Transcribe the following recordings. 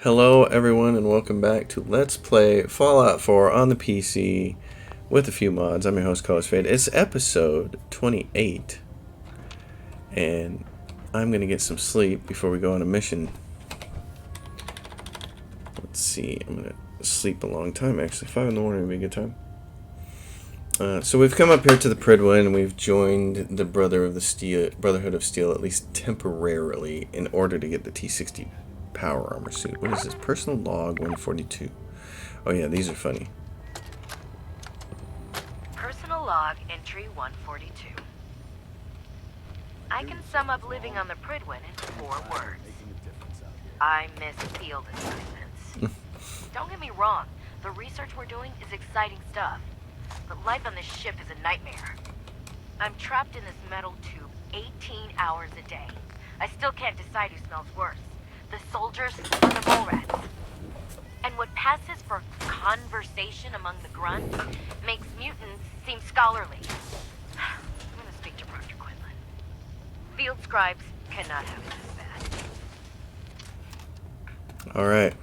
Hello everyone and welcome back to Let's Play Fallout 4 on the PC with a few mods. I'm your host, Colors Fade. It's episode 28 and I'm going to get some sleep before we go on a mission. Let's see, I'm going to sleep a long time actually. 5 in the morning would be a good time. So we've come up here to the Prydwen and we've joined the Brotherhood of Steel, at least temporarily, in order to get the T60 power armor suit. What is this? Personal log 142. Oh yeah, these are funny. Personal log entry 142. I can sum up living on the Prydwen in 4 words. I miss field assignments. Don't get me wrong, the research we're doing is exciting stuff. But life on this ship is a nightmare. I'm trapped in this metal tube 18 hours a day. I still can't decide who smells worse, the soldiers or the mole rats. And what passes for conversation among the grunts makes mutants seem scholarly. I'm gonna speak to Proctor Quinlan. Field scribes cannot have it this bad. Alright.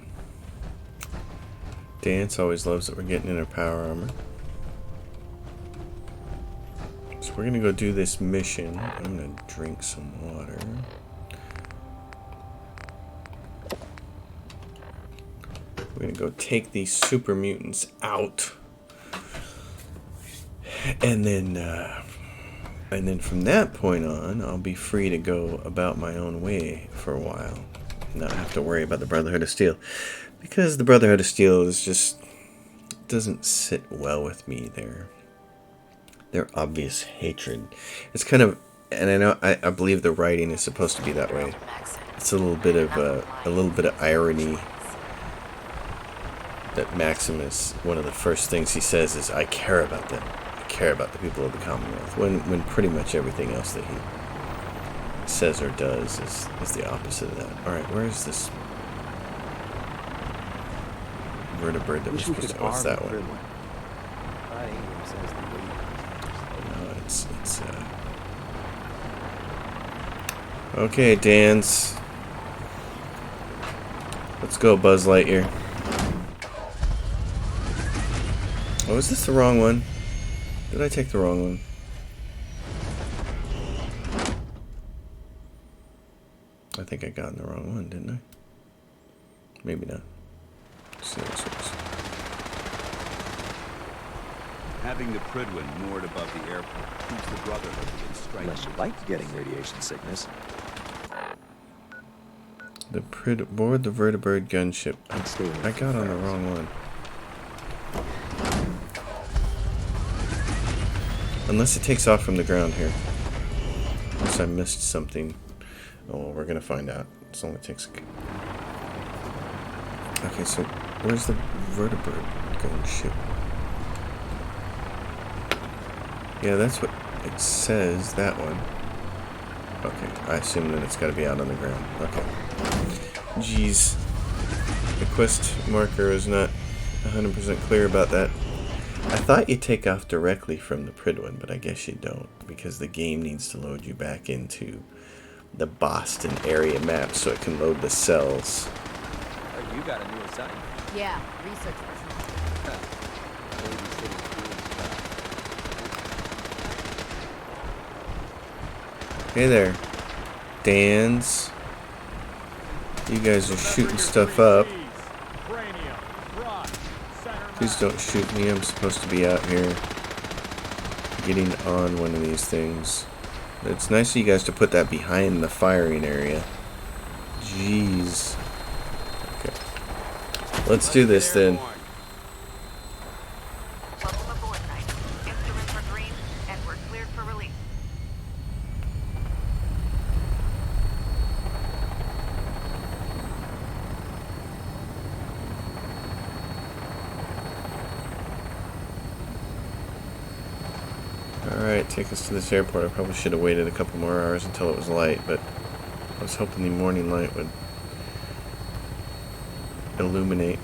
Dance always loves that we're getting in her power armor. So we're gonna go do this mission. I'm gonna drink some water. We're gonna go take these super mutants out, and then from that point on, I'll be free to go about my own way for a while, not have to worry about the Brotherhood of Steel, because the Brotherhood of Steel is just doesn't sit well with me. Their obvious hatred. It's kind of, and I know I believe the writing is supposed to be that way. It's a little bit of irony. That Maximus, one of the first things he says is, I care about them. I care about the people of the Commonwealth. When pretty much everything else that he says or does is the opposite of that. Alright, where is this vertebrate that was supposed to... What's that one? No, it's okay, dance. Let's go, Buzz Lightyear. Oh, is this the wrong one? Did I take the wrong one? I think I got in the wrong one, didn't I? Maybe not. Let's see this works. Having the Prydwen moored above the airport keeps the Brotherhood within striking. Unless you like getting radiation sickness. Board the vertebrate gunship. I got on the wrong one. Unless it takes off from the ground here. Unless I missed something. Oh, well, we're gonna find out. It only takes a... Okay, so where's the vertebrate gunship? Yeah, that's what it says, that one. Okay, I assume that it's gotta be out on the ground. Okay. Jeez. The quest marker is not 100% clear about that. I thought you take off directly from the Prydwen, but I guess you don't, because the game needs to load you back into the Boston area map so it can load the cells. Oh, you got a new assignment. Yeah, research personnel. Hey there, Dans. You guys are shooting stuff up. Please don't shoot me. I'm supposed to be out here getting on one of these things. It's nice of you guys to put that behind the firing area. Jeez. Okay. Let's do this then. Welcome aboard, Knight. Instruments are green, and we're cleared for release. Alright, take us to this airport. I probably should have waited a couple more hours until it was light, but I was hoping the morning light would illuminate.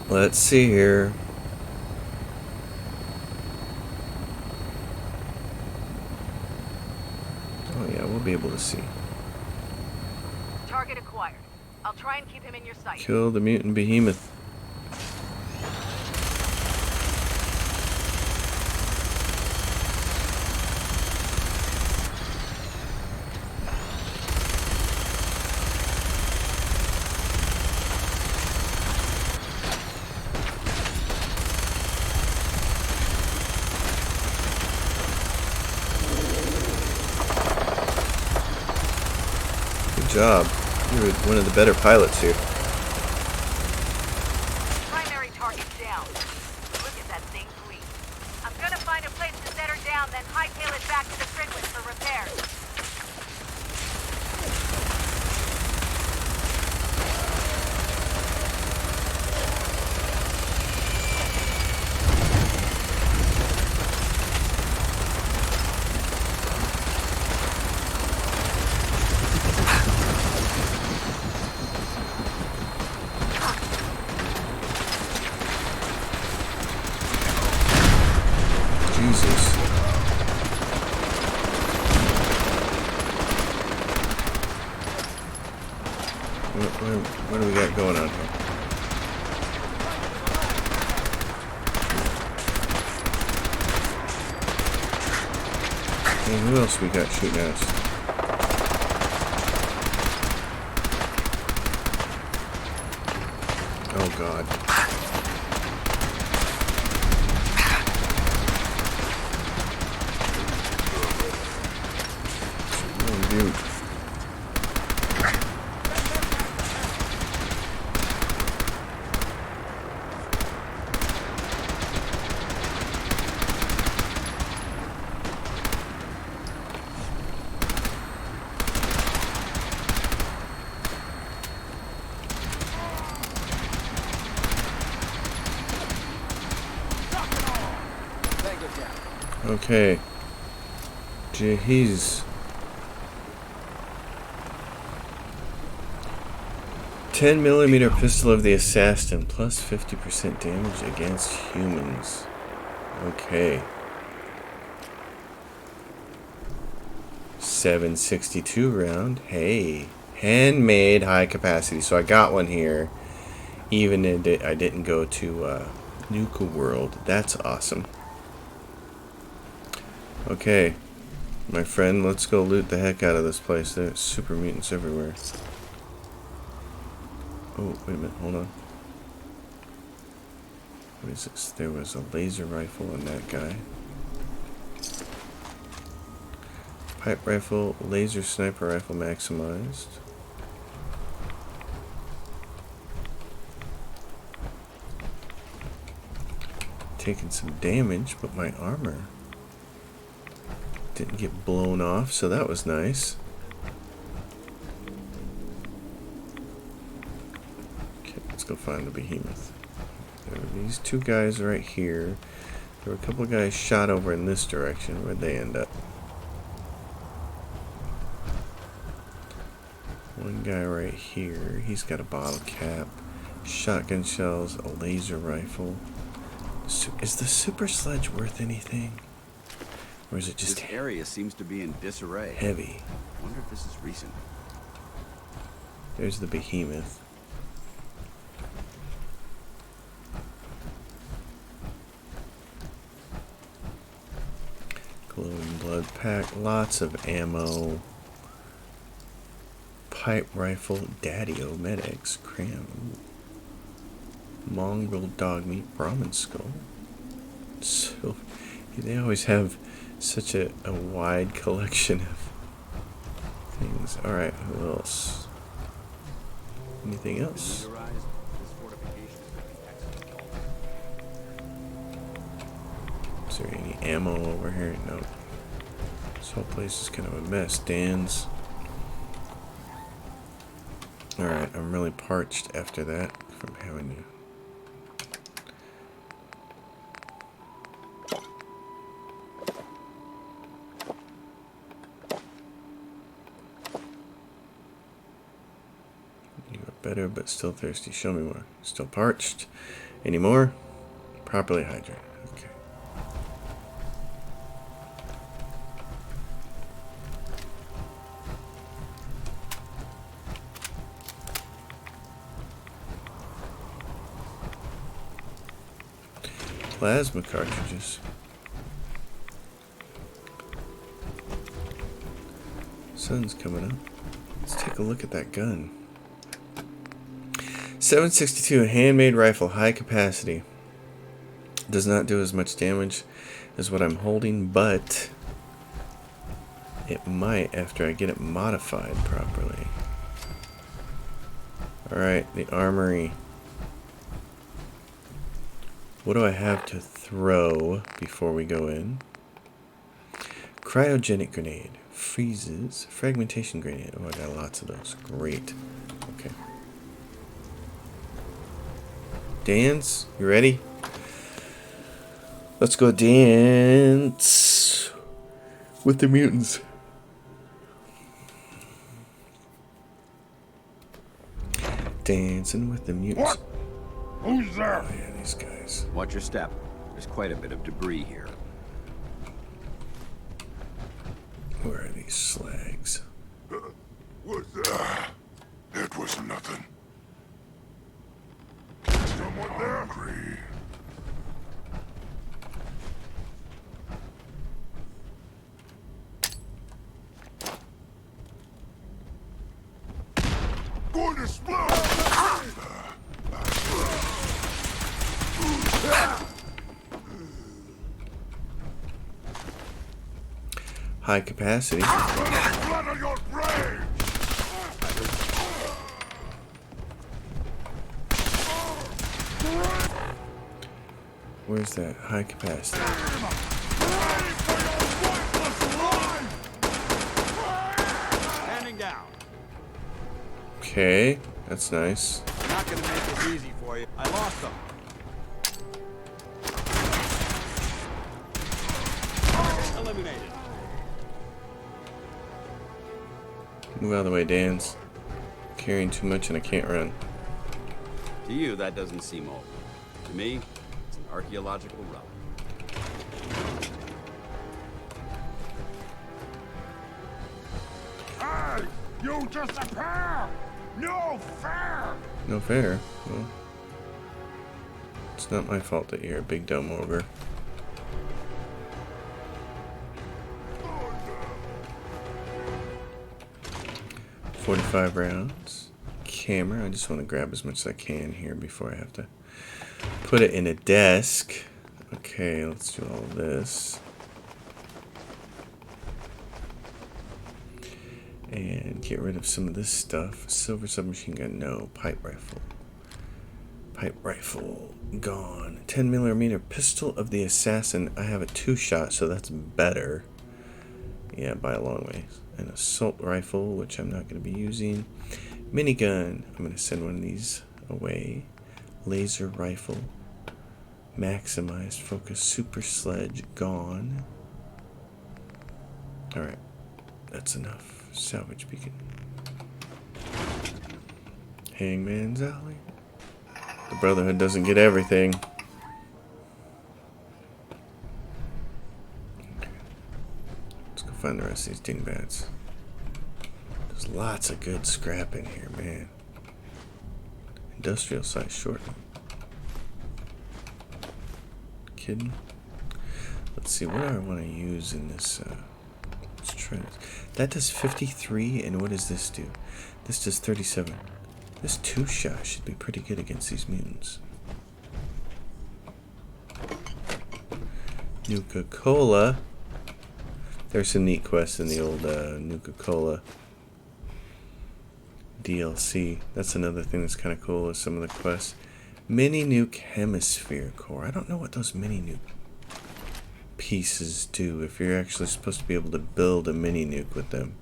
Let's see here. Oh yeah, we'll be able to see. Target acquired. I'll try and keep him in your sight. Kill the mutant behemoth. Good job. You're one of the better pilots here. Primary target down. Look at that thing bleed. I'm gonna find a place to set her down, then hightail it back to the Prydwen for repairs. Jesus. What do we got going on here? And who else we got shooting at us? Oh God. Oh, dude. Okay. Jeez. 10mm pistol of the assassin, plus 50% damage against humans. Okay. 762 round. Hey. Handmade high capacity. So I got one here. Even if I didn't go to Nuka World. That's awesome. Okay. My friend, let's go loot the heck out of this place. There's super mutants everywhere. Oh, wait a minute. Hold on. What is this? There was a laser rifle on that guy. Pipe rifle, laser sniper rifle maximized. Taking some damage, but my armor didn't get blown off, so that was nice. Okay, let's go find the behemoth. There were these two guys right here. There were a couple of guys shot over in this direction. Where'd they end up? One guy right here. He's got a bottle cap, shotgun shells, a laser rifle. Is the super sledge worth anything? Or is it just This area seems to be in disarray. heavy? I wonder if this is recent. There's the behemoth. Glowing blood pack, lots of ammo. Pipe rifle, daddy-o medics, cram. Ooh. Mongrel dog meat, Brahmin skull. So they always have such a wide collection of things. Alright, who else? Anything else? Is there any ammo over here? No. This whole place is kind of a mess. Stands. Alright, I'm really parched after that from having to. You are better, but still thirsty. Show me more. Still parched. Any more? Properly hydrated. Okay. plasma cartridges. Sun's coming up. Let's take a look at that gun. 7.62 handmade rifle, high capacity. Does not do as much damage as what I'm holding, but it might after I get it modified properly. Alright, the armory. What do I have to throw before we go in? Cryogenic grenade. Freezes. Fragmentation grenade. Oh, I got lots of those. Great. Okay. Dance? You ready? Let's go dance with the mutants. Dancing with the mutants. What? Who's there? Oh yeah, these guys. Watch your step. There's quite a bit of debris here. Where are these slags? What's that? It was nothing. Someone there? Hungry. Going to explode! High capacity. Blood your brain! Where's that? High capacity. Standing down. Okay, that's nice. I'm not gonna make this easy for you. I lost them. Eliminated. Move out of the way, Dan's. Carrying too much and I can't run. To you, that doesn't seem old. To me, it's an archaeological relic. Hey! You disappear! No fair! No fair. Well, it's not my fault that you're a big dumb ogre. .45 rounds. Camera. I just want to grab as much as I can here before I have to put it in a desk. Okay, let's do all of this. And get rid of some of this stuff. Silver submachine gun, no. Pipe rifle. Pipe rifle, gone. 10mm pistol of the assassin. I have a 2-shot, so that's better. Yeah, by a long ways. An assault rifle, which I'm not going to be using. Minigun. I'm going to send one of these away. Laser rifle. Maximized focus. Super sledge, gone. Alright, that's enough. Salvage beacon. Hangman's Alley. The Brotherhood doesn't get everything. Okay. Let's go find the rest of these dingbats. There's lots of good scrap in here, man. Industrial size shortening. Kidding? Let's see, what do I want to use in this? Let's try this. That does 53, and what does this do? This does 37. This 2-shot should be pretty good against these mutants. Nuka-Cola. There's some neat quests in the old Nuka-Cola DLC. That's another thing that's kind of cool is some of the quests. Mini-Nuke Hemisphere Core. I don't know what those mini-nuke pieces do, if you're actually supposed to be able to build a mini-nuke with them.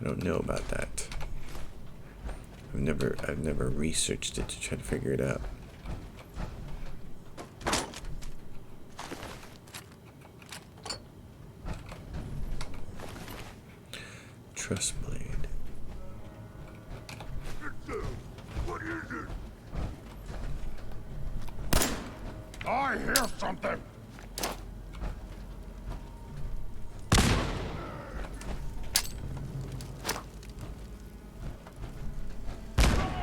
I don't know about that. I've never researched it to try to figure it out. Truss blade. What is it? I hear something!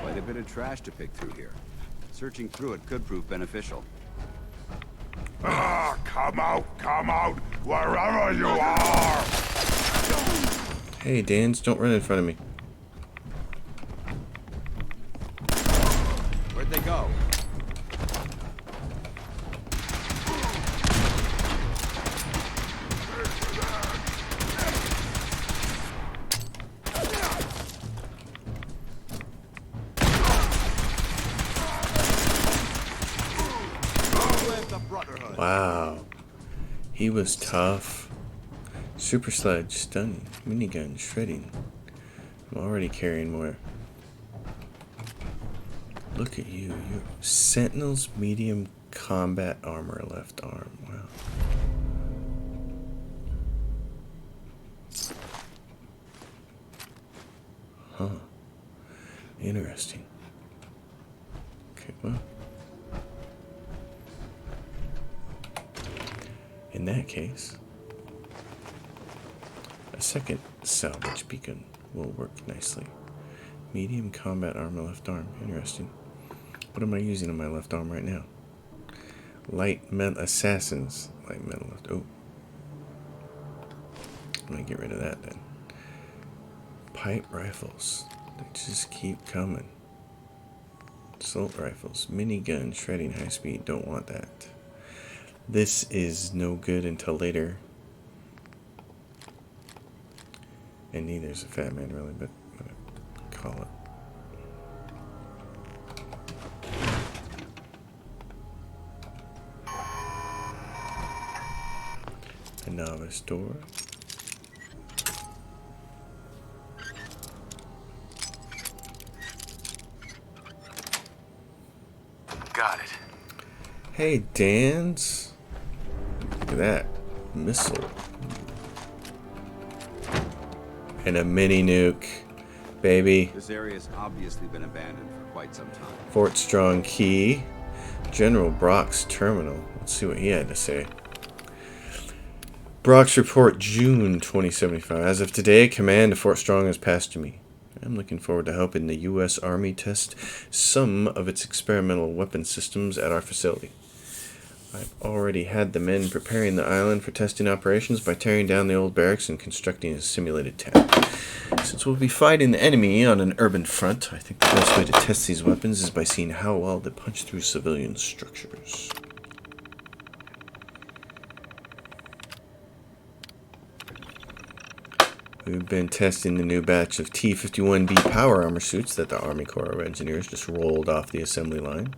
Quite a bit of trash to pick through here. Searching through it could prove beneficial. Ah, come out, wherever you are! Hey, Dans, don't run in front of me. Where'd they go? Wow. He was tough. Super sledge, stunning. Minigun, shredding. I'm already carrying more. Look at you. You're Sentinel's medium combat armor left arm. Wow. Huh. Interesting. Okay, well. In that case, a second salvage beacon will work nicely. Medium combat armor left arm. Interesting. What am I using on my left arm right now? Light metal assassins. Light metal left. Oh. I'm gonna get rid of that then. Pipe rifles. They just keep coming. Assault rifles. Minigun. Shredding high speed. Don't want that. This is no good until later. And neither is a fat man really, but I'm gonna call it. A novice door. Got it. Hey, Dans. Look at that. Missile. And a mini nuke. Baby. This area's obviously been abandoned for quite some time. Fort Strong Key. General Brock's terminal. Let's see what he had to say. Brock's report, June 2075. As of today, command of Fort Strong has passed to me. I'm looking forward to helping the U.S. Army test some of its experimental weapon systems at our facility. I've already had the men preparing the island for testing operations by tearing down the old barracks and constructing a simulated town. Since we'll be fighting the enemy on an urban front, I think the best way to test these weapons is by seeing how well they punch through civilian structures. We've been testing the new batch of T-51B power armor suits that the Army Corps of Engineers just rolled off the assembly line.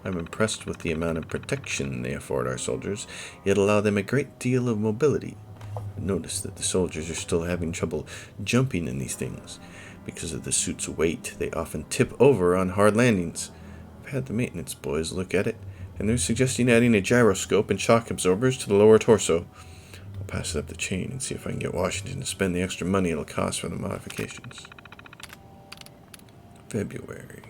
I'm impressed with the amount of protection they afford our soldiers, yet allow them a great deal of mobility. Notice that the soldiers are still having trouble jumping in these things. Because of the suit's weight, they often tip over on hard landings. I've had the maintenance boys look at it, and they're suggesting adding a gyroscope and shock absorbers to the lower torso. I'll pass it up the chain and see if I can get Washington to spend the extra money it'll cost for the modifications. February.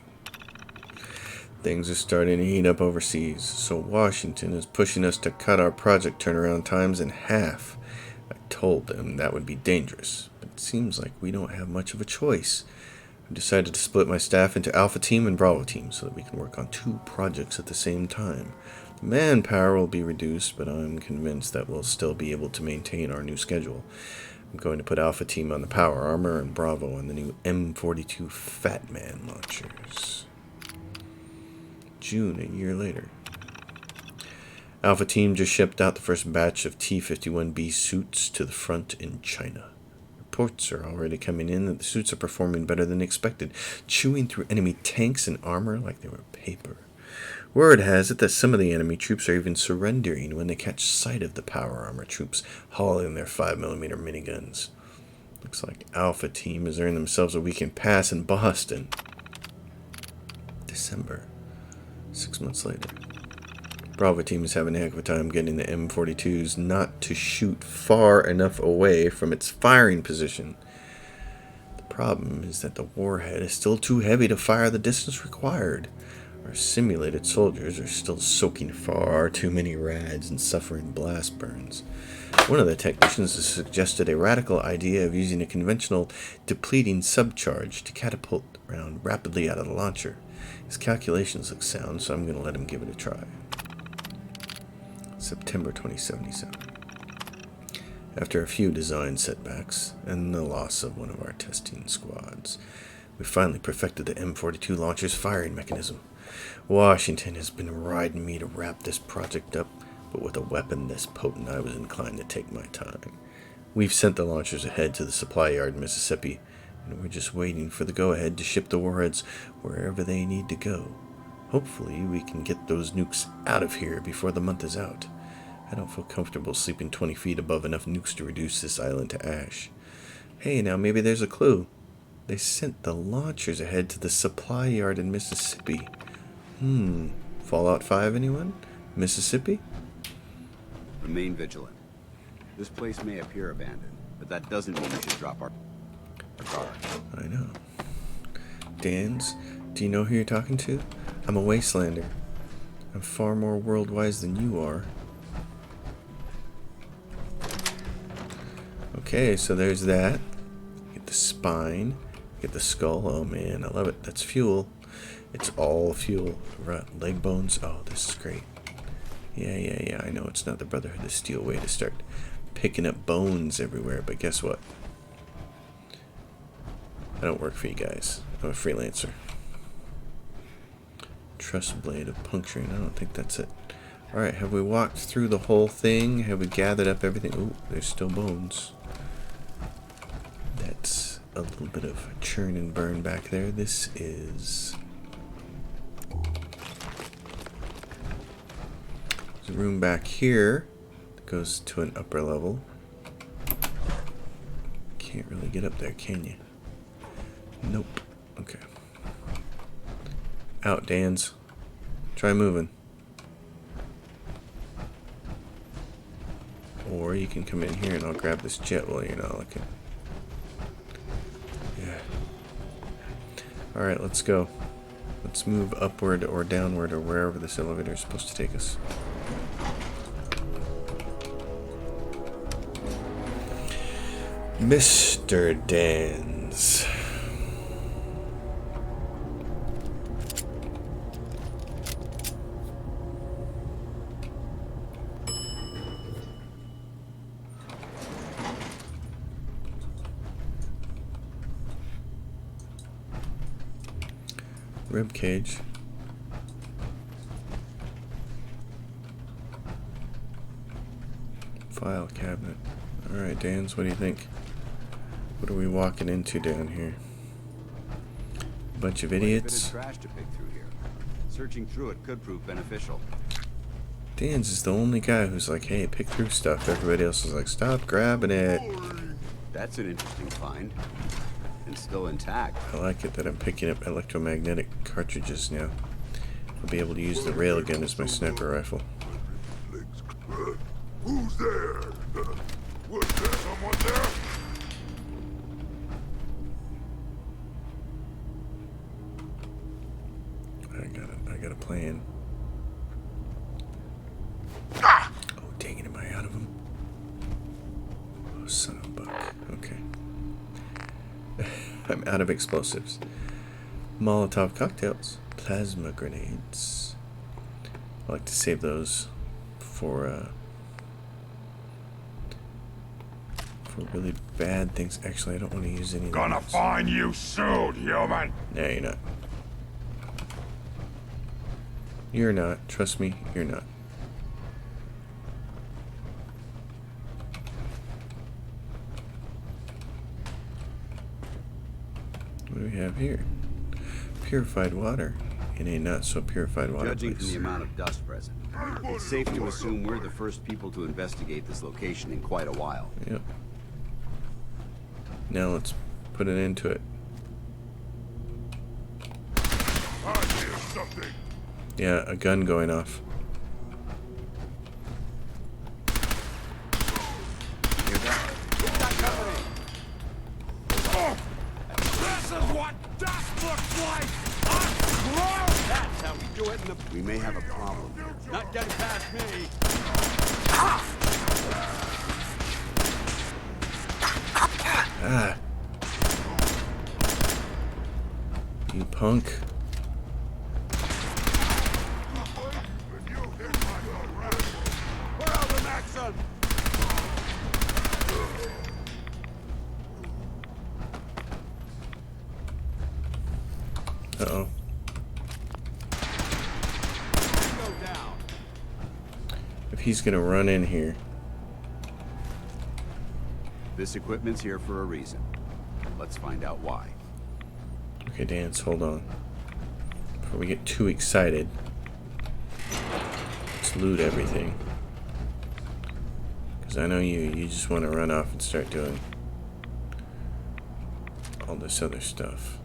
Things are starting to heat up overseas, so Washington is pushing us to cut our project turnaround times in half. I told them that would be dangerous, but it seems like we don't have much of a choice. I've decided to split my staff into Alpha Team and Bravo Team so that we can work on 2 projects at the same time. Manpower will be reduced, but I'm convinced that we'll still be able to maintain our new schedule. I'm going to put Alpha Team on the power armor and Bravo on the new M42 Fat Man launchers. June, a year later. Alpha Team just shipped out the first batch of T-51B suits to the front in China. Reports are already coming in that the suits are performing better than expected, chewing through enemy tanks and armor like they were paper. Word has it that some of the enemy troops are even surrendering when they catch sight of the power armor troops hauling their 5mm miniguns. Looks like Alpha Team has earned themselves a weekend pass in Boston. December. 6 months later. Bravo Team is having a heck of a time getting the M42s not to shoot far enough away from its firing position. The problem is that the warhead is still too heavy to fire the distance required. Our simulated soldiers are still soaking far too many rads and suffering blast burns. One of the technicians has suggested a radical idea of using a conventional depleting subcharge to catapult the round rapidly out of the launcher. His calculations look sound, so I'm going to let him give it a try. September 2077. After a few design setbacks and the loss of one of our testing squads, we finally perfected the M42 launcher's firing mechanism. Washington has been riding me to wrap this project up, but with a weapon this potent, I was inclined to take my time. We've sent the launchers ahead to the supply yard in Mississippi, and we're just waiting for the go-ahead to ship the warheads wherever they need to go. Hopefully, we can get those nukes out of here before the month is out. I don't feel comfortable sleeping 20 feet above enough nukes to reduce this island to ash. Hey, now maybe there's a clue. They sent the launchers ahead to the supply yard in Mississippi. Fallout 5, anyone? Mississippi? Remain vigilant. This place may appear abandoned, but that doesn't mean we should drop our guard. I know. Dans, do you know who you're talking to? I'm a wastelander. I'm far more world-wise than you are. Okay, so there's that. Get the spine. Get the skull. Oh man, I love it. That's fuel. It's all fuel. Right, leg bones. Oh, this is great. Yeah. I know it's not the Brotherhood of Steel way to start picking up bones everywhere, but guess what? I don't work for you guys. I'm a freelancer. Truss blade of puncturing. I don't think that's it. Alright, have we walked through the whole thing? Have we gathered up everything? Ooh, there's still bones. That's a little bit of churn and burn back there. This is... there's a room back here that goes to an upper level. Can't really get up there, can you? Nope. Okay. Out, Dans. Try moving. Or you can come in here and I'll grab this jet while you're not looking. Yeah. Alright, let's go. Let's move upward or downward or wherever this elevator is supposed to take us. Mr. Dans. Rib cage. File cabinet. Alright, Dans, what do you think? What are we walking into down here? A bunch of idiots. Quite a bit of trash to pick through here. Searching through it could prove beneficial. Dans is the only guy who's like, hey, pick through stuff. Everybody else is like, stop grabbing it. That's an interesting find. And still intact. I like it that I'm picking up electromagnetic cartridges now. I'll be able to use the railgun as my sniper rifle. Who's there? Was there someone there? I got a plan. Oh, dang it, am I out of them? Oh, son of a buck. Okay. I'm out of explosives. Molotov cocktails. Plasma grenades. I like to save those for really bad things. Actually, I don't want to use any of Gonna those. find you soon, human. No, you're not. You're not. Trust me, you're not. What do we have here? Purified water in a not so purified water Judging from place. the amount of dust present, it's safe to assume we're the first people to investigate this location in quite a while. Yep. Now let's put an end to it. I hear something. Yeah, a gun going off. Hear that? This is what dust looks like. That's how we do it in the. We may have a problem here. Not getting past me. Ah. You punk. Uh-oh. Tango down. If he's gonna run in here. This equipment's here for a reason. Let's find out why. Okay, Dance, hold on. Before we get too excited, let's loot everything. Because I know you just want to run off and start doing all this other stuff.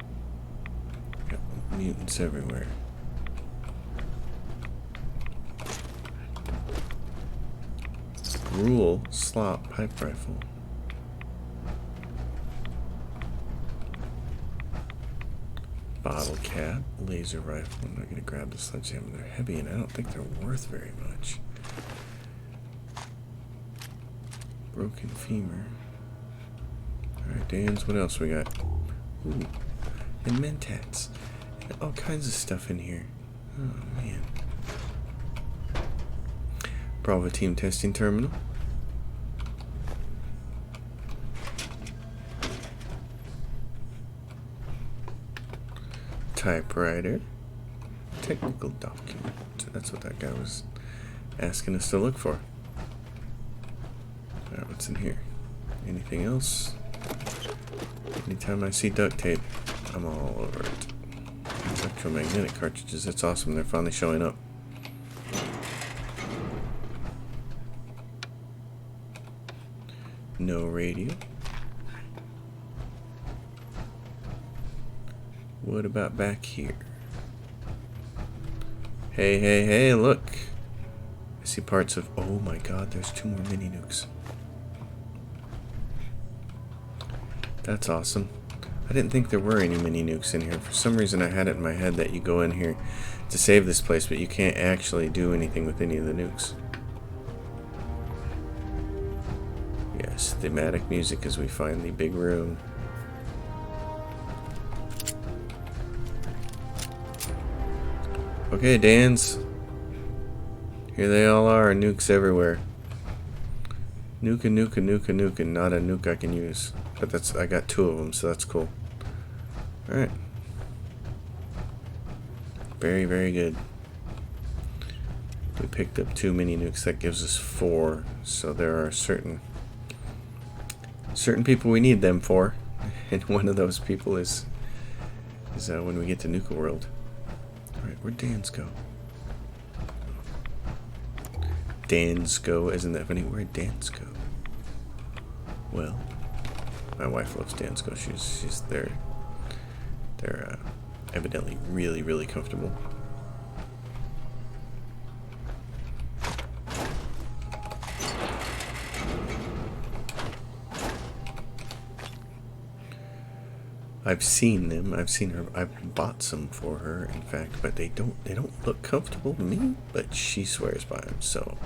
Got mutants everywhere. Gruel slop pipe rifle. Bottle cap, laser rifle. I'm not gonna grab the sledgehammer. They're heavy and I don't think they're worth very much. Broken femur. Alright, Dan's, what else we got? Ooh, and mentats. And all kinds of stuff in here. Oh man. Bravo team testing terminal. Typewriter. Technical document. So that's what that guy was asking us to look for. Alright, what's in here? Anything else? Anytime I see duct tape, I'm all over it. Electromagnetic cartridges, that's awesome. They're finally showing up. No radio. What about back here? Hey, hey, hey, look. I see parts of... Oh my god, there's 2 more mini nukes. That's awesome. I didn't think there were any mini nukes in here. For some reason I had it in my head that you go in here to save this place, but you can't actually do anything with any of the nukes. Yes, thematic music as we find the big room. Okay, Dan's. Here they all are, nukes everywhere. Nuke and nuke and nuke and nuke, and not a nuke I can use. But that's, I got 2 of them, so that's cool. Alright. Very, very good. We picked up 2 mini nukes, that gives us 4. So there are certain people we need them for. And one of those people is when we get to Nuka World. Alright, where'd Dan's go? Dan's go, isn't that funny? Where'd Dan's go? Well, my wife loves Dan's go. She's they're evidently really, really comfortable. I've seen them. I've seen her. I've bought some for her, in fact, but they don't look comfortable to me. But she swears by them, so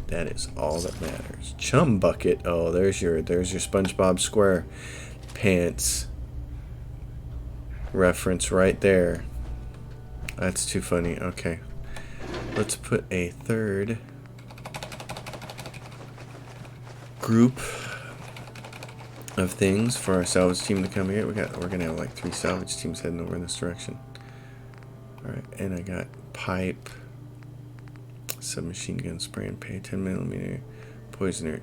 that is all that matters. Chum bucket. Oh, there's your SpongeBob SquarePants reference right there. That's too funny. Okay, let's put a third group of things for our salvage team to come here. We're gonna have like 3 salvage teams heading over in this direction. Alright, and I got pipe, submachine gun, spray and pay, 10mm poisoner,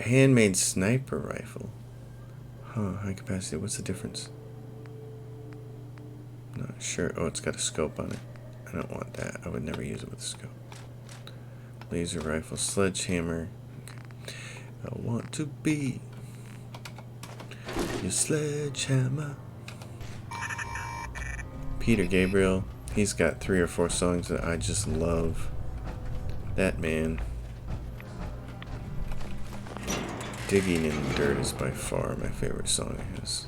handmade sniper rifle. Huh, high capacity. What's the difference? Not sure. Oh, it's got a scope on it. I don't want that. I would never use it with a scope. Laser rifle, sledgehammer. Okay. I want to be your sledgehammer. Peter Gabriel, he's got 3 or 4 songs that I just love. That man. Digging in the Dirt is by far my favorite song of his.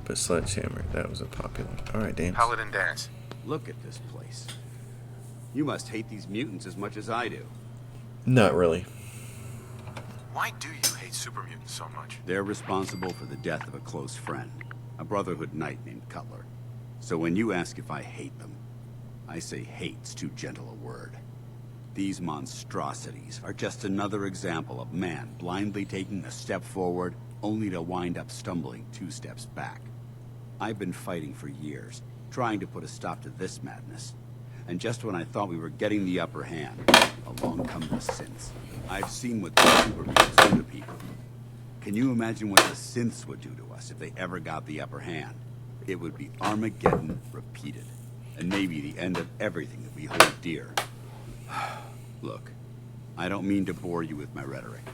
But Sledgehammer, that was a popular one. Alright, Dance. Paladin Dance. Look at this place. You must hate these mutants as much as I do. Not really. Why do you hate super mutants so much? They're responsible for the death of a close friend, a Brotherhood knight named Cutler. So when you ask if I hate them, I say hate's too gentle a word. These monstrosities are just another example of man blindly taking a step forward, only to wind up stumbling 2 steps back. I've been fighting for years, trying to put a stop to this madness. And just when I thought we were getting the upper hand, along come the synths. I've seen what the supermutants do to people. Can you imagine what the synths would do to us if they ever got the upper hand? It would be Armageddon repeated, and maybe the end of everything that we hold dear. Look, I don't mean to bore you with my rhetoric.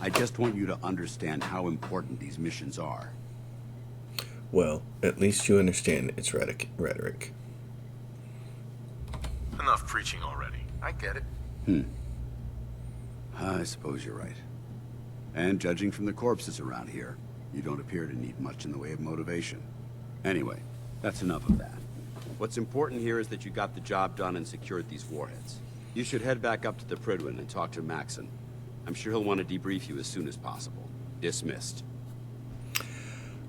I just want you to understand how important these missions are. Well, at least you understand its rhetoric. Enough preaching already. I get it. I suppose you're right. And judging from the corpses around here, you don't appear to need much in the way of motivation. Anyway, that's enough of that. What's important here is that you got the job done and secured these warheads. You should head back up to the Prydwen and talk to Maxon. I'm sure he'll want to debrief you as soon as possible. Dismissed.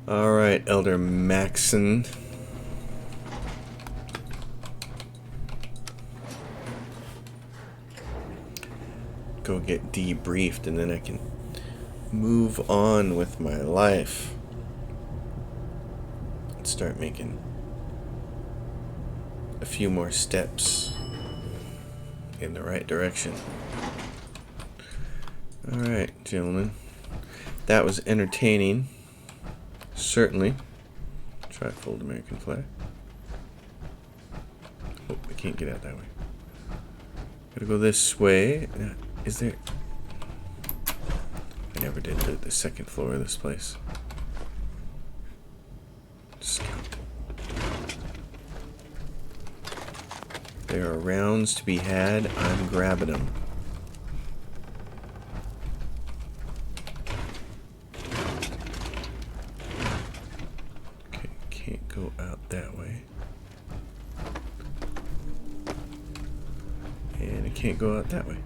Alright, Elder Maxon. Go get debriefed and then I can move on with my life. And start making a few more steps in the right direction. Alright, gentlemen. That was entertaining. Certainly. Trifold American flag. Oh, I can't get out that way. Gotta go this way. Is there... I never did the second floor of this place. Scout. There are rounds to be had. I'm grabbing them. Okay, can't go out that way. And it can't go out that way.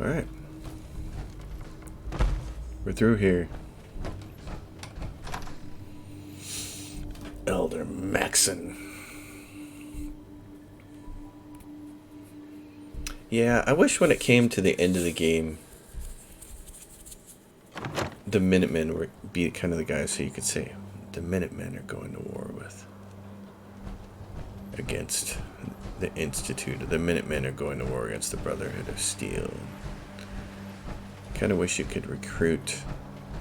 Alright. We're through here. Elder Maxon. Yeah, I wish when it came to the end of the game, the Minutemen would be kind of the guys who you could say, the Minutemen are going to war with. Against the Institute. The Minutemen are going to war against the Brotherhood of Steel. Kind of wish you could recruit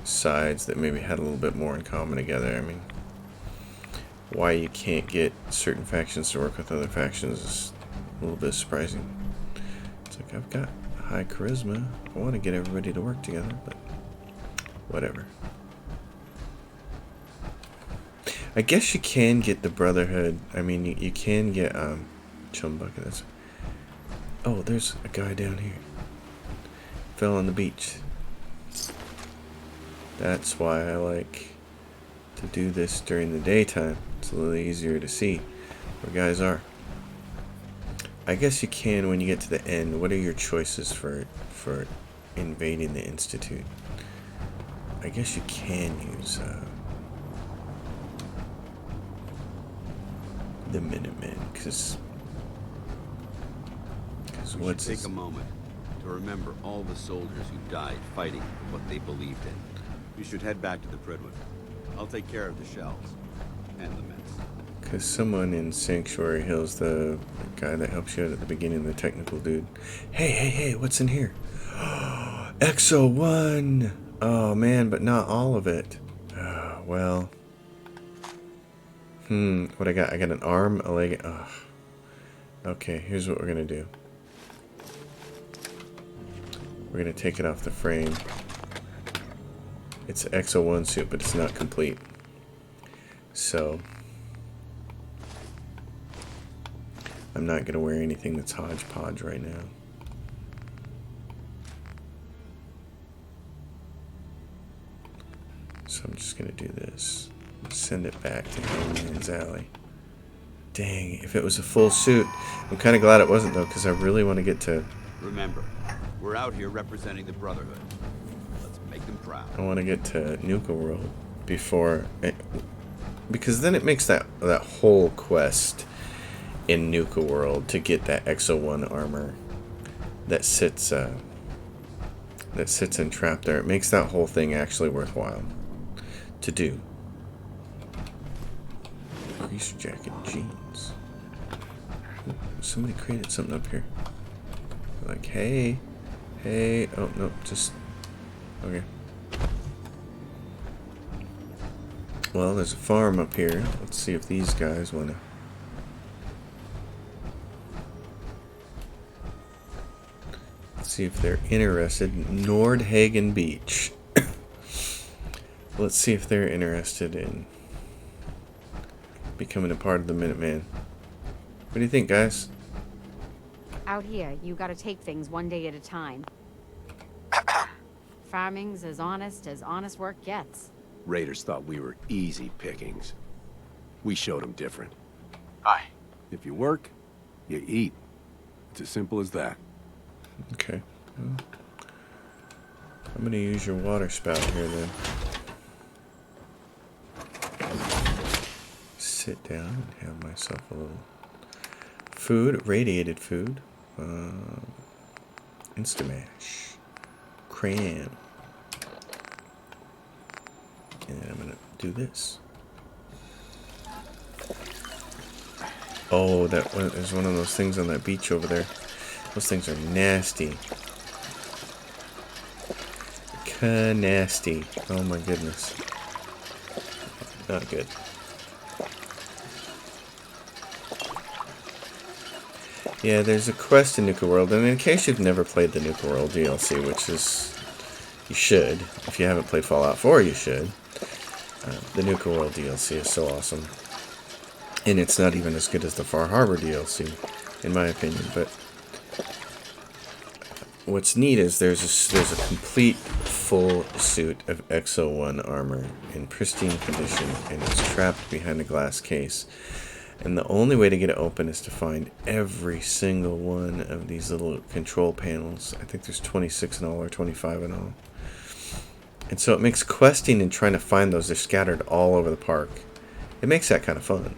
sides that maybe had a little bit more in common together. I mean, why you can't get certain factions to work with other factions is a little bit surprising. It's like, I've got high charisma. I want to get everybody to work together, but whatever. I guess you can get the Brotherhood. I mean, you can get Chumbucket. That's... Oh, there's a guy down here. Fell on the beach. That's why I like to do this during the daytime. It's a little easier to see where guys are. I guess you can when you get to the end. What are your choices for invading the Institute? I guess you can use the Minutemen, because what's take a moment to remember all the soldiers who died fighting for what they believed in. You should head back to the Prydwen. I'll take care of the shells and the mess. Because someone in Sanctuary Hills, the guy that helps you out at the beginning, the technical dude. Hey, what's in here? Exo 1! Oh man, but not all of it. Well. What I got? I got an arm, a leg. Okay, here's what we're gonna do. We're gonna take it off the frame. It's an Exo 1 suit, but it's not complete. So I'm not gonna wear anything that's hodgepodge right now. So I'm just gonna do this. Send it back to Hangman's Alley. Dang, if it was a full suit. I'm kind of glad it wasn't, though, because I really want to get to... Remember, we're out here representing the Brotherhood. Let's make them proud. I want to get to Nuka World before... because then it makes that whole quest in Nuka World to get that Exo-1 armor that sits entrapped there. It makes that whole thing actually worthwhile to do. Greaser jacket, jeans. Ooh, somebody created something up here. Like, hey, oh no, just okay. Well, there's a farm up here. Let's see if these guys wanna. See if they're interested. Nordhagen Beach. Let's see if they're interested in becoming a part of the Minuteman. What do you think, guys? Out here, you gotta take things one day at a time. Farming's as honest work gets. Raiders thought we were easy pickings. We showed them different. Aye. If you work, you eat. It's as simple as that. Okay. Well, I'm gonna use your water spout here then. Sit down and have myself a little food, radiated food. Instamash. Cram. And I'm gonna do this. Oh, there's one of those things on that beach over there. Those things are nasty. Nasty. Oh my goodness. Not good. Yeah, there's a quest in Nuka World, and in case you've never played the Nuka World DLC, which is, you should. If you haven't played Fallout 4, you should. The Nuka World DLC is so awesome. And it's not even as good as the Far Harbor DLC, in my opinion, but what's neat is there's a complete full suit of Exo-1 armor in pristine condition, and it's trapped behind a glass case. And the only way to get it open is to find every single one of these little control panels. I think there's 26 in all, or 25 in all. And so it makes questing and trying to find those, they're scattered all over the park. It makes that kind of fun.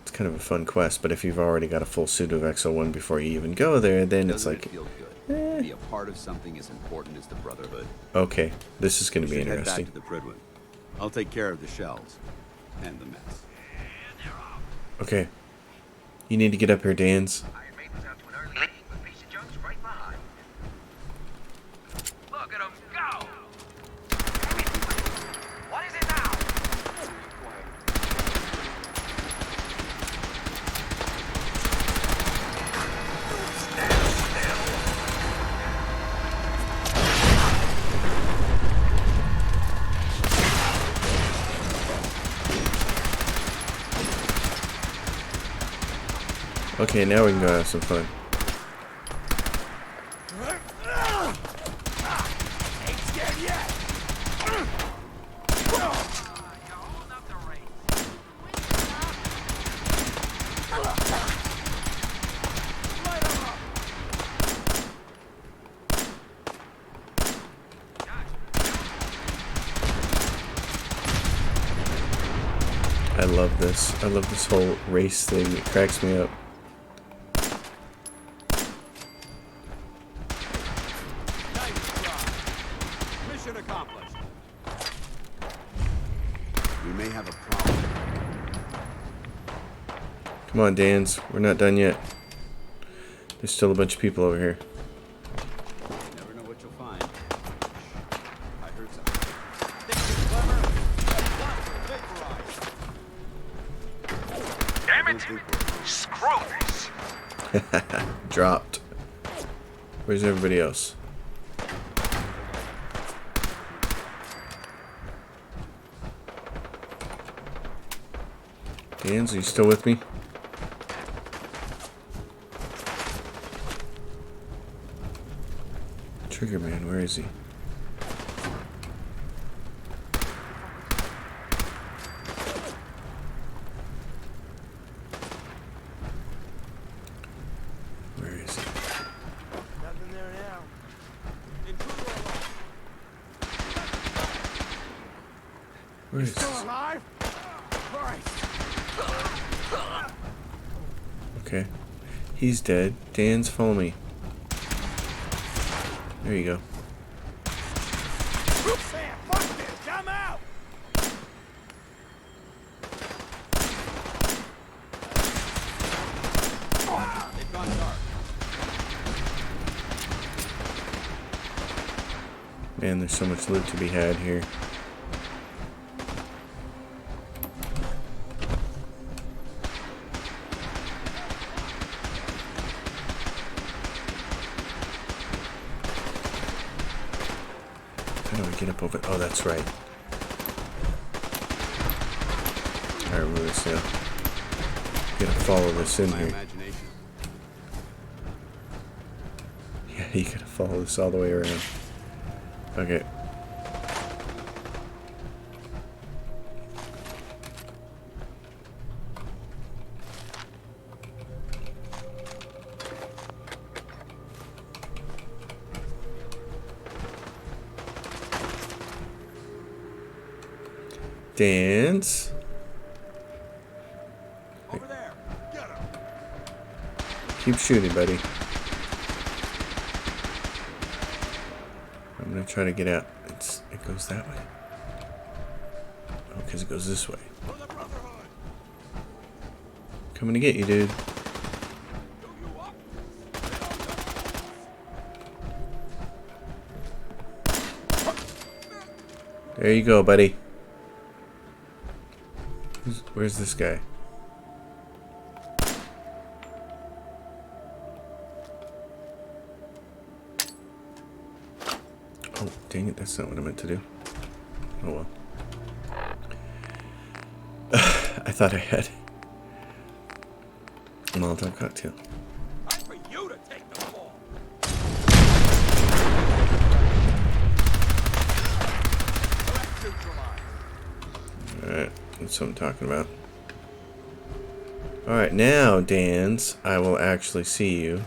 It's kind of a fun quest, but if you've already got a full suit of Exo-1 before you even go there, then it's like, feel good. Be a part of something as important as the Brotherhood. okay, this is going to be Should head interesting. back to the Prydwen. I'll take care of the shells and the mess. Okay, you need to get up here, Dans. Look at him go! What is it now? Okay, now we can go have some fun. Ain't scared yet! I love this. I love this whole race thing. It cracks me up. Mission accomplished. We may have a problem. Come on, Dans. We're not done yet. There's still a bunch of people over here. You never know what you'll find. I heard something. Damn it! Screw this! Dropped. Where's everybody else? Dans, are you still with me? Trigger Man, where is he? Where is he? Nothing there now. Where is he? Alive? Christ! Okay. He's dead. Dan's, follow me. There you go. Sam, fuck this! Come out! They've gone dark. Man, there's so much loot to be had here. How do I get up over? Oh, that's right. I remember this now. Gotta follow this in My here. imagination. Yeah, you gotta follow this all the way around. Okay. Dance. Over there! Get him! Keep shooting, buddy. I'm gonna try to get out. It goes that way. Oh, because it goes this way. For the Brotherhood! Coming to get you, dude. Do you up? There you go, buddy. Where's this guy? Oh, dang it, that's not what I meant to do. Oh well. I thought I had a Molotov cocktail. Time for you to take the fall! Let's neutralize! Alright, that's what I'm talking about. Alright, now, Dan's, I will actually see you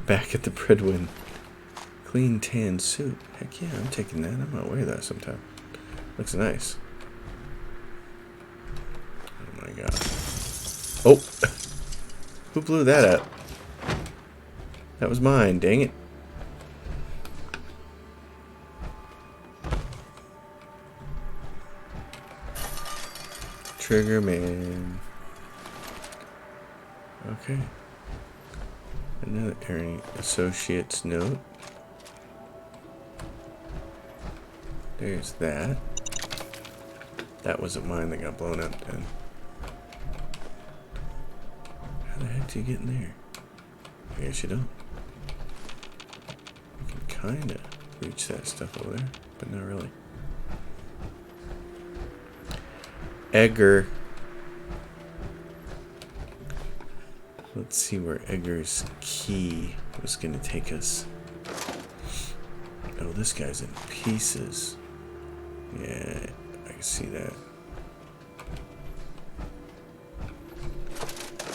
back at the Predwin. Clean tan suit. Heck yeah, I'm taking that. I might wear that sometime. Looks nice. Oh my god. Oh! Who blew that up? That was mine, dang it. Trigger man. Okay. Another Ernie Associates note. There's that. That wasn't mine that got blown up then. How the heck do you get in there? I guess you don't. You can kinda reach that stuff over there, but not really. Edgar. Let's see where Edgar's key was gonna take us. Oh, this guy's in pieces. Yeah, I can see that.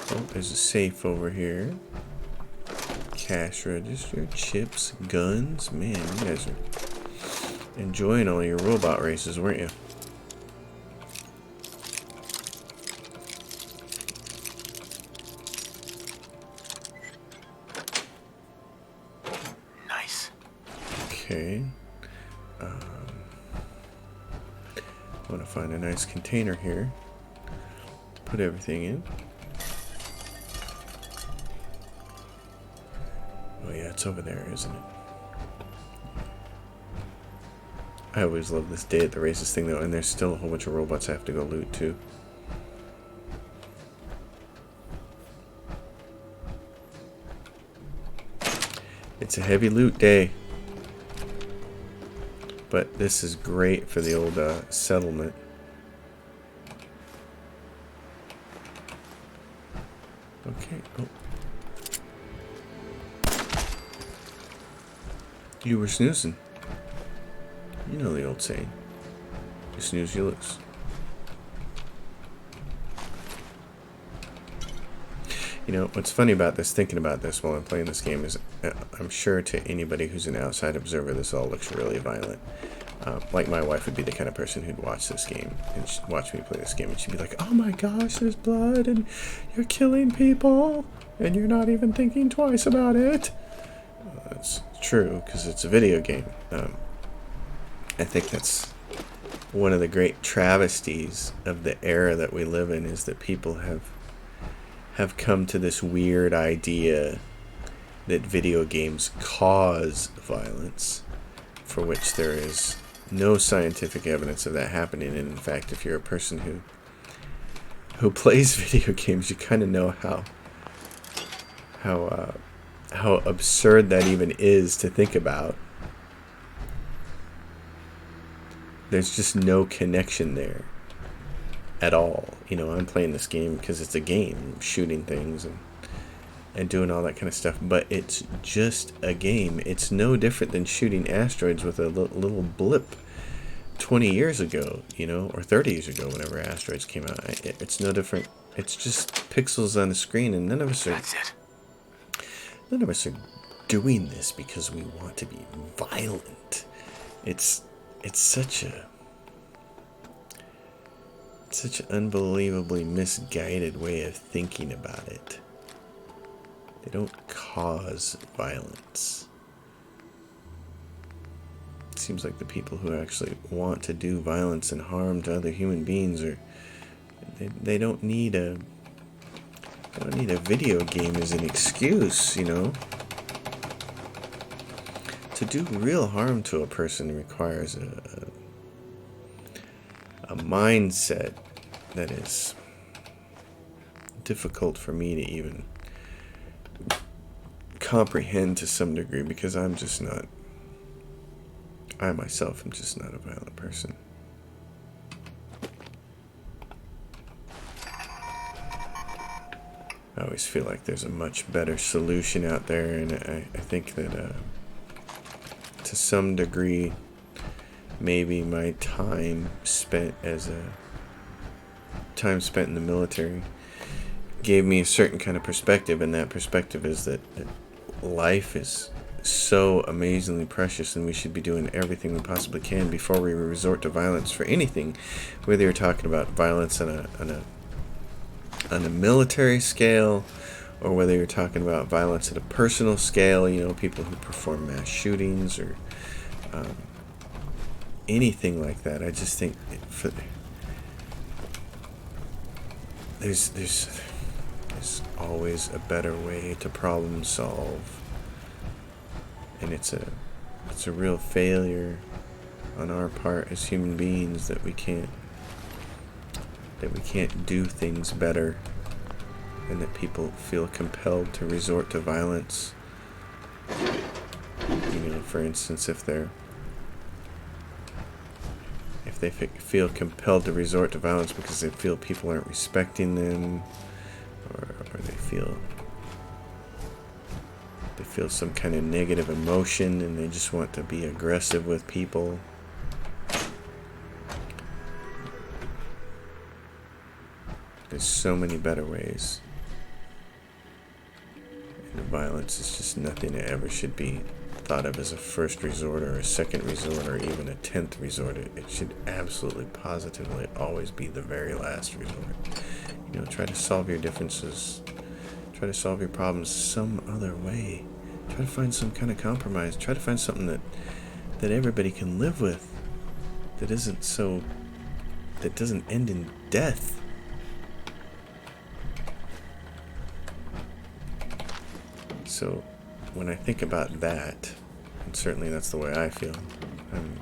Oh, there's a safe over here. Cash register, chips, guns. Man, you guys are enjoying all your robot races, weren't you? Nice. Okay. I want to find a nice container here. Put everything in. Oh yeah, it's over there, isn't it? I always love this day at the races thing though, and there's still a whole bunch of robots I have to go loot too. It's a heavy loot day. But this is great for the old settlement. Okay. Oh. You were snoozing. You know the old saying. You snooze, you lose. You know, what's funny about this, thinking about this while I'm playing this game, is I'm sure to anybody who's an outside observer, this all looks really violent. Like my wife would be the kind of person who'd watch this game and watch me play this game, and she'd be like, "Oh my gosh, there's blood and you're killing people and you're not even thinking twice about it." That's true because it's a video game. I think that's one of the great travesties of the era that we live in, is that people have come to this weird idea that video games cause violence, for which there is no scientific evidence of that happening. And in fact, if you're a person who plays video games, you kind of know how absurd that even is to think about. There's just no connection there at all. You know, I'm playing this game because it's a game, shooting things and doing all that kind of stuff, but it's just a game. It's no different than shooting asteroids with a little blip 20 years ago, you know, or 30 years ago, whenever asteroids came out. It's no different. It's just pixels on the screen, and none of us are doing this because we want to be violent. It's such an unbelievably misguided way of thinking about it. They don't cause violence. It seems like the people who actually want to do violence and harm to other human beings they don't need a video game as an excuse, you know. To do real harm to a person requires a mindset that is difficult for me to even comprehend to some degree, because I myself am just not a violent person. I always feel like there's a much better solution out there, and I think that to some degree, maybe my time spent in the military gave me a certain kind of perspective, and that perspective is that life is so amazingly precious, and we should be doing everything we possibly can before we resort to violence for anything, whether you're talking about violence on a military scale, or whether you're talking about violence at a personal scale, you know, people who perform mass shootings or anything like that. I just think there's always a better way to problem solve, and it's a real failure on our part as human beings that we can't do things better, and that people feel compelled to resort to violence. You know, for instance, if they feel compelled to resort to violence because they feel people aren't respecting them, or they feel some kind of negative emotion and they just want to be aggressive with people. There's so many better ways. And violence is just nothing that ever should be thought of as a first resort or a second resort or even a 10th resort. It should absolutely, positively always be the very last resort. You know, try to solve your differences. Try to solve your problems some other way. Try to find some kind of compromise. Try to find something that everybody can live with. That doesn't end in death. So when I think about that, and certainly that's the way I feel, I'm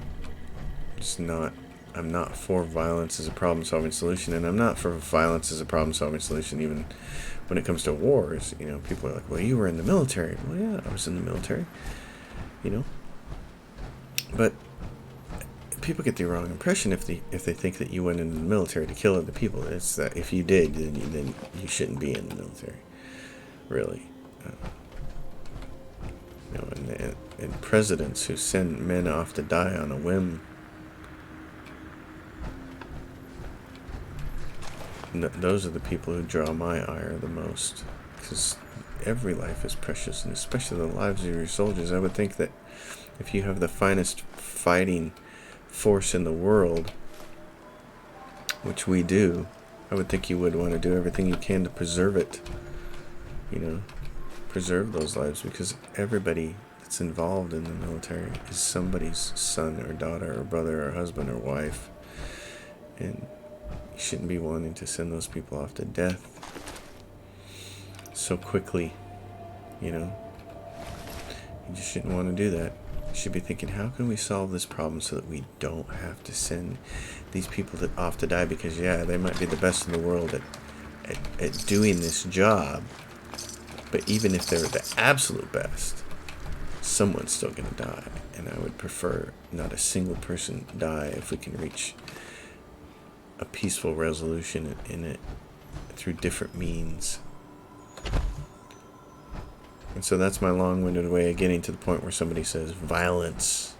not for violence as a problem-solving solution, and I'm not for violence as a problem-solving solution even when it comes to wars. You know, people are like, well, you were in the military. Well, yeah, I was in the military, you know. But people get the wrong impression if they think that you went into the military to kill other people. It's that if you did, then you shouldn't be in the military, really. You know, and presidents who send men off to die on a whim, those are the people who draw my ire the most, because every life is precious, and especially the lives of your soldiers. I would think that if you have the finest fighting force in the world, which we do, I would think you would want to do everything you can to preserve it. You know, preserve those lives, because everybody that's involved in the military is somebody's son or daughter or brother or husband or wife. And you shouldn't be wanting to send those people off to death so quickly, you know. You just shouldn't want to do that. You should be thinking, how can we solve this problem so that we don't have to send these people off to die? Because, yeah, they might be the best in the world at doing this job, but even if they're the absolute best, someone's still going to die. And I would prefer not a single person die if we can reach a peaceful resolution in it through different means. And so that's my long-winded way of getting to the point where somebody says violence,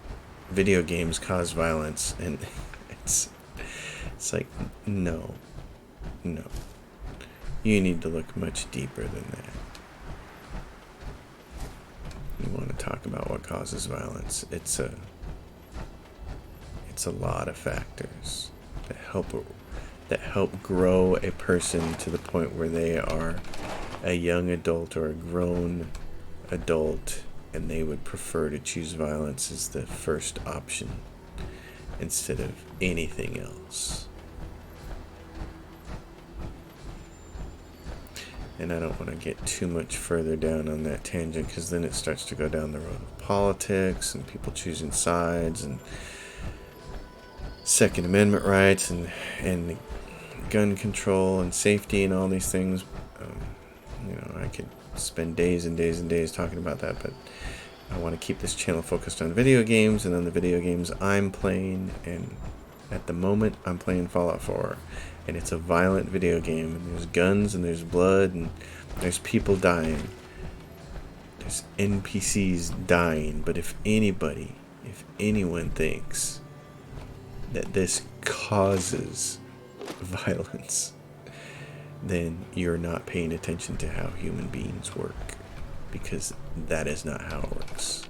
video games cause violence, and it's like, no, you need to look much deeper than that. You want to talk about what causes violence. It's a lot of factors that help grow a person to the point where they are a young adult or a grown adult, and they would prefer to choose violence as the first option instead of anything else. And I don't want to get too much further down on that tangent, because then it starts to go down the road of politics and people choosing sides and Second Amendment rights and gun control and safety and all these things. You know, I could spend days and days and days talking about that, but I want to keep this channel focused on video games and on the video games I'm playing. And at the moment, I'm playing Fallout 4, and it's a violent video game, and there's guns and there's blood and there's people dying. There's NPCs dying. But if anyone thinks that this causes violence, then you're not paying attention to how human beings work, because that is not how it works.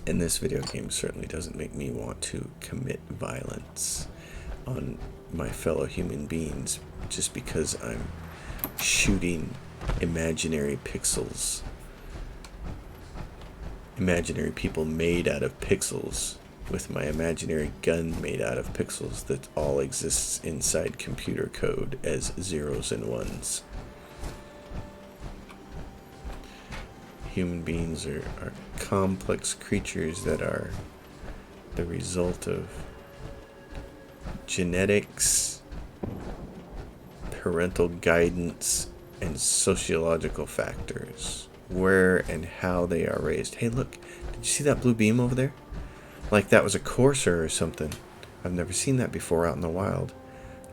And this video game certainly doesn't make me want to commit violence on my fellow human beings just because I'm shooting imaginary pixels, imaginary people made out of pixels, with my imaginary gun made out of pixels that all exists inside computer code as zeros and ones. Human beings are complex creatures that are the result of genetics, parental guidance, and sociological factors. Where and how they are raised. Hey, look, did you see that blue beam over there? Like that was a Corsair or something. I've never seen that before out in the wild.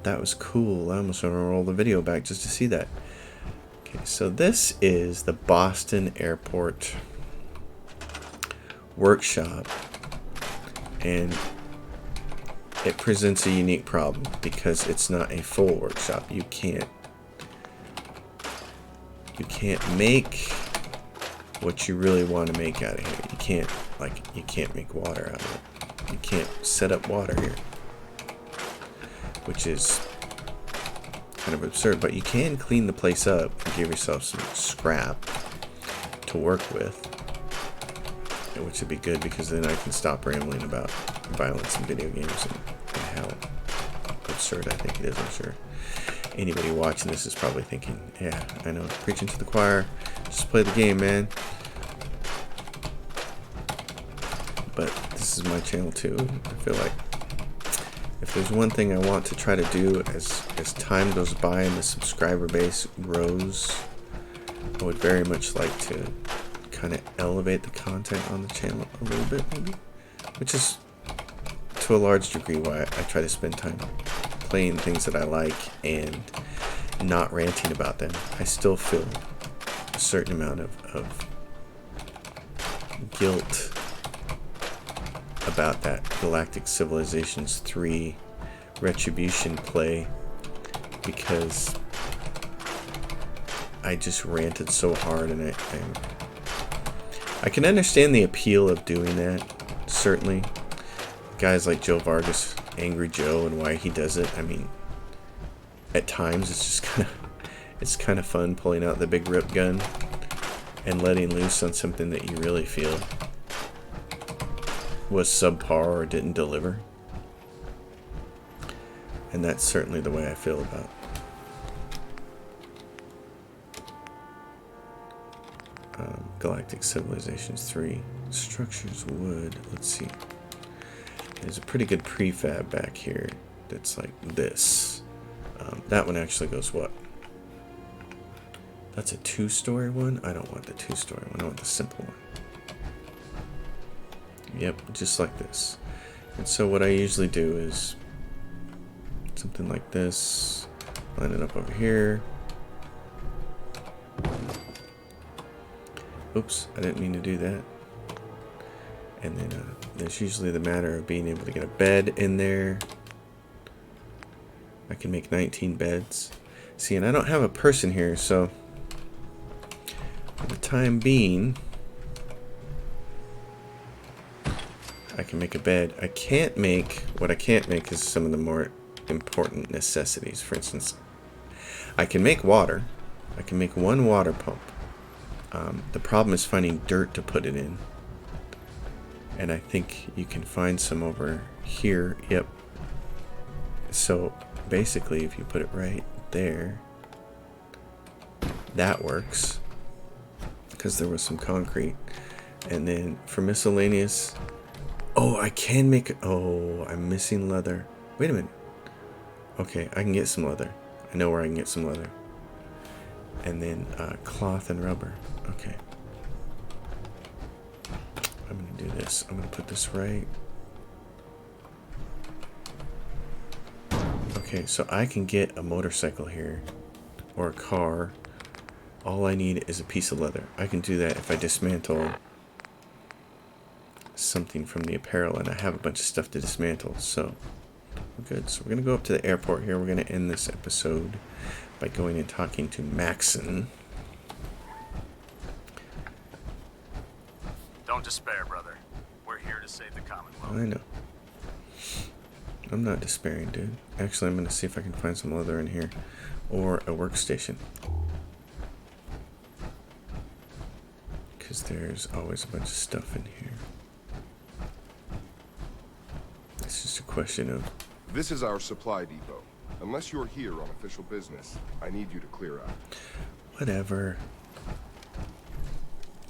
That was cool. I almost want to roll the video back just to see that. Okay, so this is the Boston Airport workshop, and it presents a unique problem because it's not a full workshop. You can't make what you really want to make out of here. You can't make water out of it. You can't set up water here, which is kind of absurd. But you can clean the place up and give yourself some scrap to work with, which would be good, because then I can stop rambling about violence in video games and how absurd I think it is. I'm sure anybody watching this is probably thinking, yeah, I know, preaching to the choir, just play the game, man. But this is my channel too. I feel like if there's one thing I want to try to do as time goes by and the subscriber base grows, I would very much like to kind of elevate the content on the channel a little bit, maybe, which is to a large degree why I try to spend time playing things that I like and not ranting about them. I still feel a certain amount of guilt about that Galactic Civilizations 3 Retribution play, because I just ranted so hard, and I can understand the appeal of doing that, certainly, guys like Joe Vargas, Angry Joe, and why he does it. I mean, at times it's kind of fun pulling out the big rip gun and letting loose on something that you really feel was subpar or didn't deliver. And that's certainly the way I feel about Galactic Civilizations 3. Structures wood. Let's see. There's a pretty good prefab back here that's like this. That one actually goes what? That's a 2-story one? I don't want the 2-story one. I want the simple one. Yep, just like this. And so what I usually do is something like this. Line it up over here. Oops, I didn't mean to do that. And then there's usually the matter of being able to get a bed in there. I can make 19 beds. See, and I don't have a person here, so for the time being, I can make a bed. What I can't make is some of the more important necessities. For instance, I can make water. I can make 1 water pump. The problem is finding dirt to put it in. And I think you can find some over here. Yep. So basically, if you put it right there, that works. Because there was some concrete. And then for miscellaneous, oh, I can make, oh, I'm missing leather. Wait a minute. Okay, I can get some leather. I know where I can get some leather. And then cloth and rubber. Okay. I'm going to do this. I'm going to put this right. Okay, so I can get a motorcycle here. Or a car. All I need is a piece of leather. I can do that if I dismantle something from the apparel, and I have a bunch of stuff to dismantle, so we're good. So we're going to go up to the airport here. We're going to end this episode by going and talking to Maxon. Don't despair, brother. We're here to save the Commonwealth. I know. I'm not despairing, dude. Actually, I'm going to see if I can find some leather in here. Or a workstation. Because there's always a bunch of stuff in here. It's just a question of... This is our supply depot. Unless you're here on official business, I need you to clear out. Whatever.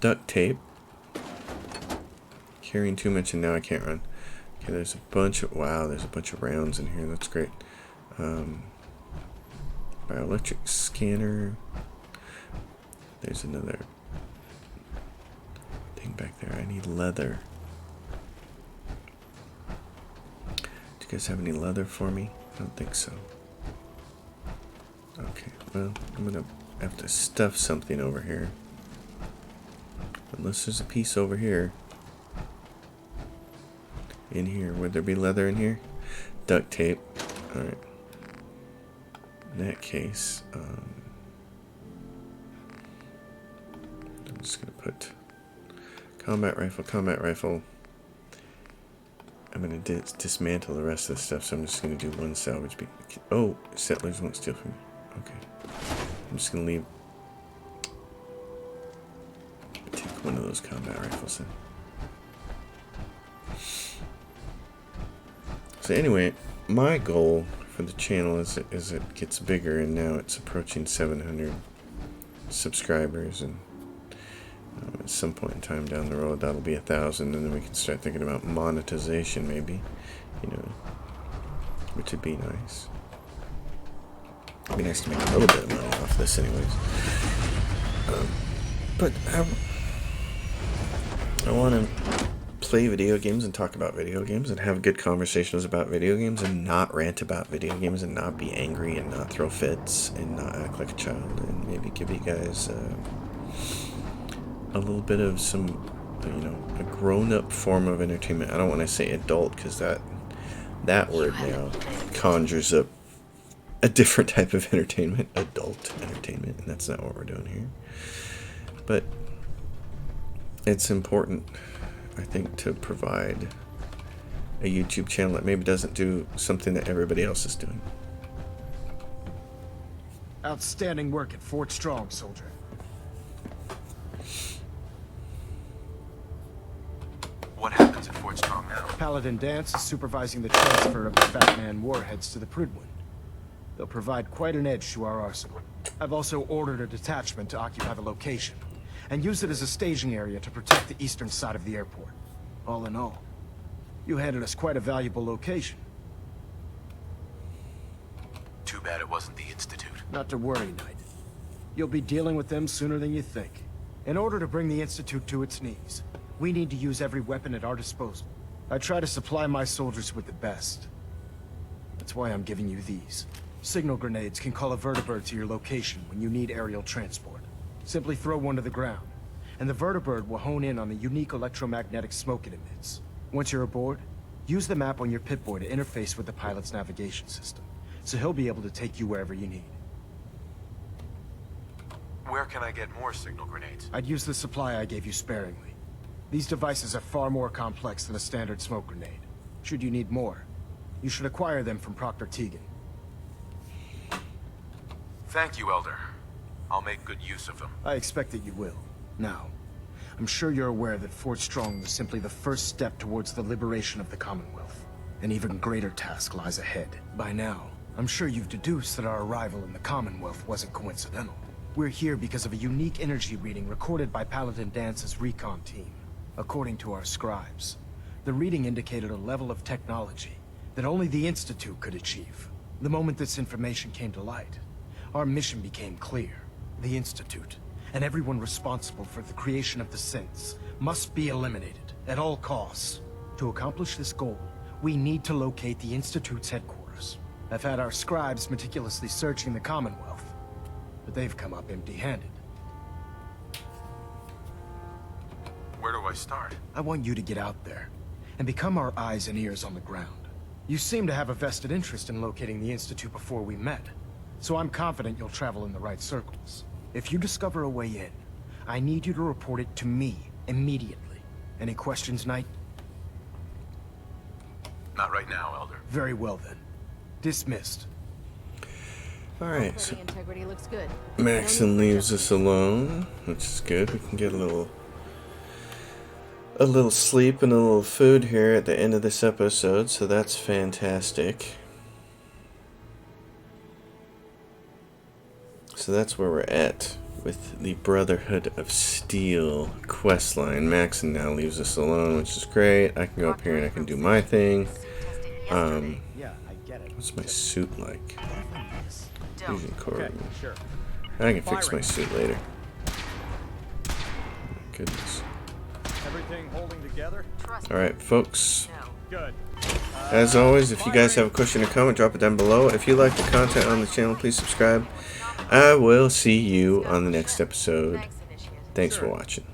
Duct tape. Carrying too much and now I can't run. Okay, there's a bunch of... Wow, there's a bunch of rounds in here. That's great. Bioelectric scanner. There's another thing back there. I need leather. Do you guys have any leather for me? I don't think so. Okay, well, I'm gonna have to stuff something over here. Unless there's a piece over here. In here. Would there be leather in here? Duct tape. Alright. In that case, I'm just gonna put combat rifle. I'm gonna dismantle the rest of the stuff, so I'm just gonna do 1 salvage. Oh, settlers won't steal from me. Okay. I'm just gonna take 1 of those combat rifles in. So anyway, my goal for the channel as it gets bigger, and now it's approaching 700 subscribers, and at some point in time down the road that'll be 1,000, and then we can start thinking about monetization, maybe, you know, which would be nice. It'd be nice to make a little bit of money off this anyways. But I want to play video games and talk about video games and have good conversations about video games and not rant about video games and not be angry and not throw fits and not act like a child, and maybe give you guys a little bit of some, you know, a grown-up form of entertainment. I don't want to say adult, because that word now conjures up a different type of entertainment, adult entertainment, and that's not what we're doing here. But it's important, I think, to provide a YouTube channel that maybe doesn't do something that everybody else is doing. Outstanding work at Fort Strong, soldier. What happens at Fort Strong now? Paladin Danse is supervising the transfer of the Batman warheads to the Prydwen. They'll provide quite an edge to our arsenal. I've also ordered a detachment to occupy the location, and use it as a staging area to protect the eastern side of the airport. All in all, you handed us quite a valuable location. Too bad it wasn't the Institute. Not to worry, Knight. You'll be dealing with them sooner than you think. In order to bring the Institute to its knees, we need to use every weapon at our disposal. I try to supply my soldiers with the best. That's why I'm giving you these. Signal grenades can call a vertibird to your location when you need aerial transport. Simply throw one to the ground, and the vertibird will hone in on the unique electromagnetic smoke it emits. Once you're aboard, use the map on your Pip-Boy to interface with the pilot's navigation system, so he'll be able to take you wherever you need. Where can I get more signal grenades? I'd use the supply I gave you sparingly. These devices are far more complex than a standard smoke grenade. Should you need more, you should acquire them from Proctor Teagan. Thank you, Elder. I'll make good use of them. I expect that you will. Now, I'm sure you're aware that Fort Strong was simply the first step towards the liberation of the Commonwealth. An even greater task lies ahead. By now, I'm sure you've deduced that our arrival in the Commonwealth wasn't coincidental. We're here because of a unique energy reading recorded by Paladin Dance's recon team. According to our scribes, the reading indicated a level of technology that only the Institute could achieve. The moment this information came to light, our mission became clear. The Institute, and everyone responsible for the creation of the synths, must be eliminated at all costs. To accomplish this goal, we need to locate the Institute's headquarters. I've had our scribes meticulously searching the Commonwealth, but they've come up empty-handed. Where do I start? I want you to get out there and become our eyes and ears on the ground. You seem to have a vested interest in locating the Institute before we met, so I'm confident you'll travel in the right circles. If you discover a way in, I need you to report it to me immediately. Any questions, Knight? Not right now, Elder. Very well then. Dismissed. Alright, so The integrity looks good. Maxon leaves us alone, which is good. We can get a little sleep and a little food here at the end of this episode, so that's fantastic. So that's where we're at with the Brotherhood of Steel questline. Maxon now leaves us alone, which is great. I can go up here and I can do my thing. Yeah, I get it. What's my suit like? Don't. Fusion core. Sure. I can fix my suit later. My goodness. Everything holding together? Trust me. Alright, folks. No. Good. As always, if you guys have a question or comment, drop it down below. If you like the content on the channel, please subscribe. I will see you on the next episode. Thanks, Initiate. Thanks for watching.